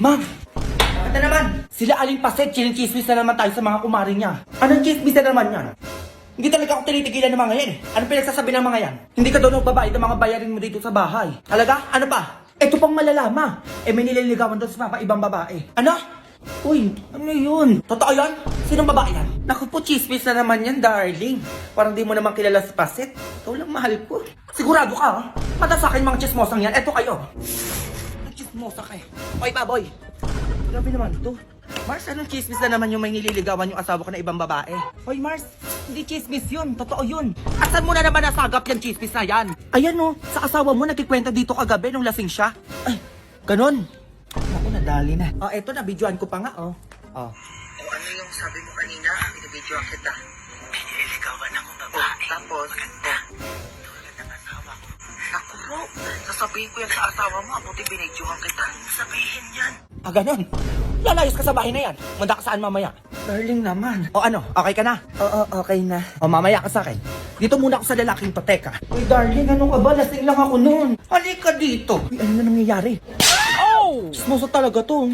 Ma'am! Bakit na naman? Sila Aling Paset, chinichismis na naman tayo sa mga kumari niya. Anong chismis na naman yan? Hindi talaga ako tinitigilan ng mga yan eh. Ano pinagsasabi ng mga yan? Hindi ka daw nagbabayad ng mga bayarin mo dito sa bahay. Talaga? Ano pa? Ito pang malalama. May nililigawan doon sa ibang babae. Ano? Uy, ano yun? Totoo yan? Sinong babae yan? Naku po, chismis na naman yan, darling. Parang di mo naman kilala si Paset. Ikaw lang mahal ko. Sigurado ka, ha? Mata sa akin mga chismosang yan. Eto kayo. Chismosa ka eh. Oy, baboy. Grabe naman to. Mars, anong chismis na naman yung may nililigawan yung asawa ko na ibang babae? Hoy, Mars, hindi chismis yun. Totoo yun. Asan mo na naman nasagap yung chismis na yan? Ayan no, sa asawa mo nagkikwenta dito kagabi nung lasing siya. Ay, ganun. Ako, nadali na. Oh, eto na, videoan ko pa nga, oh. Oh. O ano yung sabi mo kanina, binibidyoan kita. Pinililigawan akong babae. Tapos, Tulad ng asawa ko. naku po, sasabihin ko yan sa asawa mo, buti binidyohan kita. Sabihin yan. Ah, ganun. Lalayos ka sa bahay na yan. Manda ka saan mamaya? Darling naman. O ano, okay ka na? Oo, okay na. O mamaya ka sa akin. Dito muna ako sa lalaking pateka. Uy, darling, ano ka ba? Lasing lang ako noon. Halika dito. Uy, ano na nangyayari? Oh! Smosa talaga to.